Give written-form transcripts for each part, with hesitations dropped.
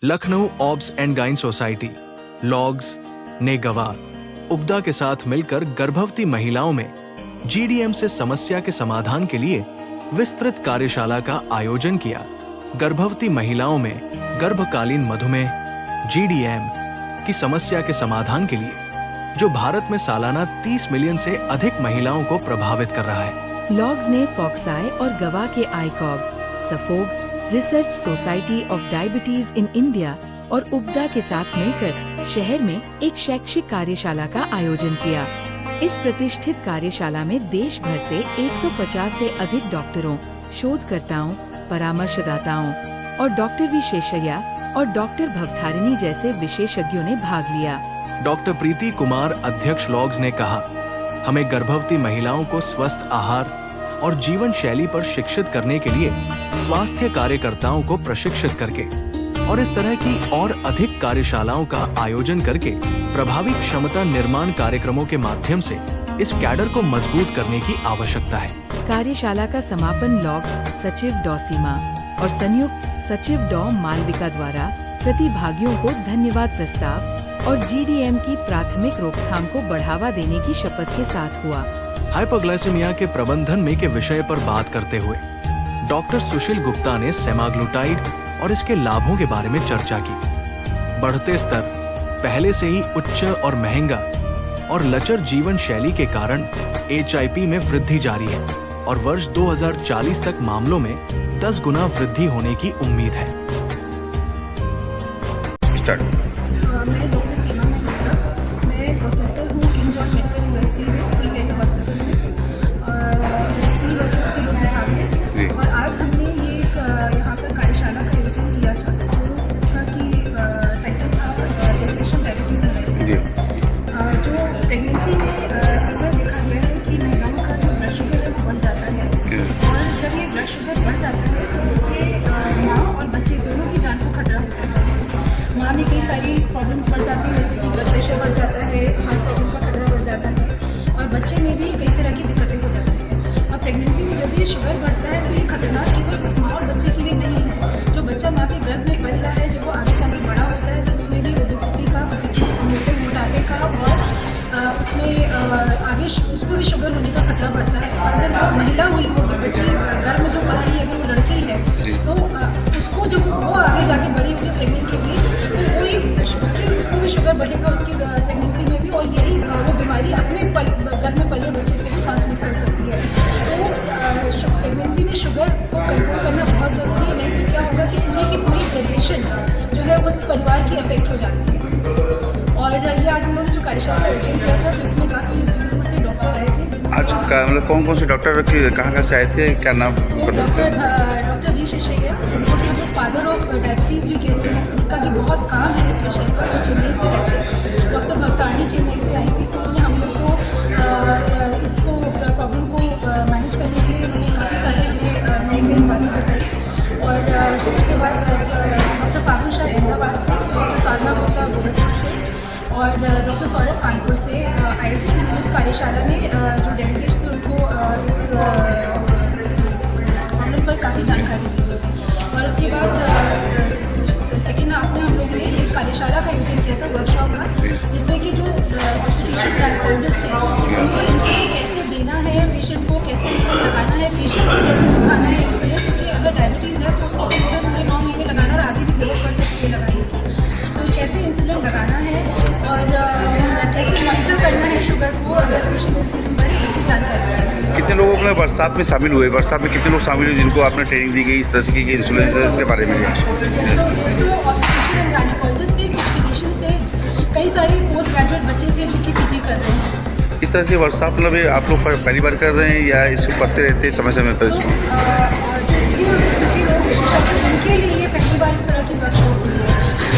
Lucknow obs and gynae society लॉग्स ने गवाह उपदा के साथ मिलकर गर्भवती महिलाओं में जीडीएम से समस्या के समाधान के लिए विस्तृत कार्यशाला का आयोजन किया। गर्भवती महिलाओं में गर्भकालीन मधुमेह जीडीएम की समस्या के समाधान के लिए, जो भारत में सालाना 30 मिलियन से अधिक महिलाओं को प्रभावित कर रहा है। लॉग्स ने फॉक्साई और गवा के ICOG, SAFOG, research society of diabetes in India और उपदा के साथ मिलकर शहर में एक शैक्षिक कार्यशाला का आयोजन किया। इस प्रतिष्ठित कार्यशाला में देश भर से 150 से अधिक डॉक्टरों, शोधकर्ताओं, परामर्शदाताओं और डॉक्टर विशेषज्ञ और डॉक्टर भवतारिणी जैसे विशेषज्ञों ने भाग लिया। डॉक्टर प्रीति कुमार, अध्यक्ष लॉग्स, ने कहा, हमें गर्भवती महिलाओं को स्वस्थ आहार और जीवन शैली पर शिक्षित करने के लिए स्वास्थ्य कार्यकर्ताओं को प्रशिक्षित करके और इस तरह की और अधिक कार्यशालाओं का आयोजन करके प्रभावी क्षमता निर्माण कार्यक्रमों के माध्यम से इस कैडर को मजबूत करने की आवश्यकता है। कार्यशाला का समापन लॉग्स सचिव डॉ सीमा और संयुक्त सचिव डॉ मालविका द्वारा प्रतिभागियों को धन्यवाद प्रस्ताव और जीडीएम की प्राथमिक रोकथाम को बढ़ावा देने की शपथ के साथ हुआ। हाइपोग्लाइसेमिया के प्रबंधन में के विषय पर बात करते हुए डॉक्टर सुशील गुप्ता ने सेमाग्लूटाइड और इसके लाभों के बारे में चर्चा की। बढ़ते स्तर, पहले से ही उच्च और महंगा और लचर जीवन शैली के कारण एचआईपी में वृद्धि जारी है और वर्ष 2040 तक मामलों में 10 गुना वृद्धि होने की उम्मीद है। मैं डॉक्टर सीमा मल्होत्रा, मैं प्रोफेसर हूँ किंग जॉर्ज मेडिकल यूनिवर्सिटी में, प्रीमेडिकल हॉस्पिटल में, स्त्री व प्रसूति रोग विभाग में। और आज हमने ये यहाँ पर कार्यशाला का आयोजन किया था, जिसका कि टाइटल था जेस्टेशन डायबिटीज इन इंडिया। जो प्रेगनेंसी में अक्सर देखा गया है कि महिलाओं का जो ब्लड शुगर है वो बढ़ जाता है, और जब ये ब्लड शुगर बढ़ जाता है तो उससे माँ और बच्चे दोनों की जान को खतरा होता है। माँ में कई सारी प्रॉब्लम्स बढ़ जाती हैं, जैसे कि ब्लड प्रेशर बढ़ जाता है, हार्ट प्रॉब्लम का खतरा बढ़ जाता है, और बच्चे में भी कई तरह की दिक्कतें हो जाती हैं। और प्रेगनेंसी में जब ये शुगर बढ़ता है तो ये खतरनाक केवल उस माँ और बच्चे के लिए नहीं है। जो बच्चा माँ के गर्भ में पल रहा है, जब वो आगे जाके बड़ा होता है तो उसमें भी ओबेसिटी का, मोटापे का, और उसमें आगे उसको भी शुगर होने का खतरा बढ़ता है। और अगर वो महिला हुई, वो बच्ची गर्भ में जो पल रही है, अगर वो लड़की है तो उसको जब वो आगे जाके बड़ी होगी प्रेगनेंसी में, तो वही उसको भी शुगर बढ़ेगा उसकी प्रेगनेंसी में भी, और यही वो बीमारी अपने घर में पले बच्चे को भी ट्रांसमिट कर सकती है। तो प्रेगनेंसी में शुगर को कंट्रोल करना बहुत ज़रूरी है, नहीं तो क्या होगा कि पूरी की पूरी जनरेशन जो है उस परिवार की अफेक्ट हो जाती है। और ये आज हम लोगों ने जो कार्यशाला आयोजन किया था, तो इसमें काफ़ी दूर से डॉक्टर आए थे। आज का मतलब कौन कौन से डॉक्टर कहाँ से आए थे, क्या नाम? डॉक्टर विशेषज्ञ, जिनको कि जो फादर ऑफ डायबिटीज़ भी कहते हैं, जिनका कि बहुत काम है इस विषय पर, वो चेन्नई से आए थे। डॉक्टर भवतारिणी चेन्नई से आई थी, तो उन्होंने हम लोग को इसको प्रॉब्लम को मैनेज करने के लिए उन्होंने काफ़ी सारी हमें नई नई बातें बताई। और फिर उसके बाद डॉक्टर फागुन शाह अहमदाबाद से, डॉक्टर साधना गुप्ता गोरखपुर से और डॉक्टर सौरभ कानपुर से आए थे। इस कार्यशाला में जो डेलीगेट्स थे उनको इस प्रॉब्लम पर काफ़ी जानकारी दी। और उसके बाद सेकेंड हाफ में हम लोगों ने एक कार्यशाला का आयोजन किया था, वर्कशॉप का, जिसमें कि जो ऑब्स्टेट्रिशियन गायनेकोलॉजिस्ट हैं उनको इंसुलिन कैसे देना है, पेशेंट को कैसे इंसुलिन लगाना है, पेशेंट को कैसे सिखाना है इंसुलिन, क्योंकि अगर डायबिटीज़ है तो उसको इंसुलिन पूरे 9 महीने लगाना और आगे भी ज़रूरत पड़ सकती है लगाने की। तो कैसे इंसुलिन लगाना है और कैसे मॉनिटर करना है शुगर को अगर पेशेंट इंसुलिन पर, इसकी जानकारी। कितने लोगों ने वर्कशॉप में शामिल हुए? वर्कशॉप में कितने लोग शामिल हुए जिनको आपने ट्रेनिंग दी गई इस तरह से की इंसुलिन के बारे में? ऑब्स्टेट्रिशियन गायनेकोलॉजिस्ट थे, कुछ फिजिशियंस थे, कई सारे पोस्ट ग्रेजुएट बच्चे थे जो कि पीजी कर रहे हैं। इस तरह के वर्कशॉप मतलब आप लोग पहली बार कर रहे हैं या इसको करते रहते हैं समय समय पर? जो स्त्री और प्रसूति रोग विशेषज्ञ, उनके लिए ये पहली बार इस तरह की वर्कशॉप हुई है।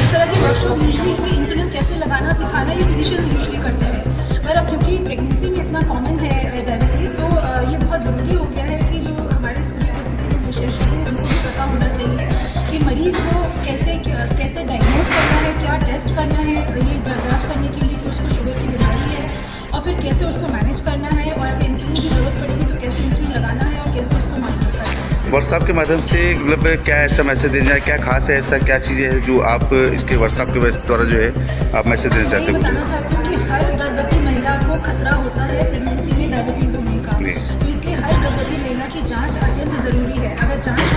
इस तरह की वर्कशॉप यूजली इंसुलिन कैसे लगाना सिखाना ये फिजिशियन यूजली करते हैं, पर अब क्योंकि प्रेगनेंसी में इतना कॉमन है डायबिटीज़, तो ये बहुत ज़रूरी हो गया है कि जो हमारे स्त्री प्रसूति रोग विशेषज्ञ हैं उनको भी पता होना चाहिए कि मरीज़ को कैसे डायग्नोज करना है, क्या टेस्ट करना है ये जांच करने के लिए कि उसको शुगर की बीमारी है, और फिर कैसे उसको मैनेज करना है, और अगर इंसुलिन की ज़रूरत पड़ेगी तो कैसे इंसुलिन लगाना है और कैसे उसको मॉनिटर करना है। व्हाट्सएप के माध्यम से मतलब क्या ऐसा मैसेज देना है, क्या खास है, ऐसा क्या चीज़ें हैं जो आप इसके व्हाट्सएप के द्वारा जो है आप मैसेज देना चाहते मैं हो बताना मुझे? चाहती हूँ कि हर गर्भवती महिला को खतरा होता है प्रेगनेंसी में डायबिटीज़ होने का, जी। तो इसलिए हर गर्भवती महिला की जांच अत्यंत ज़रूरी है। अगर जांच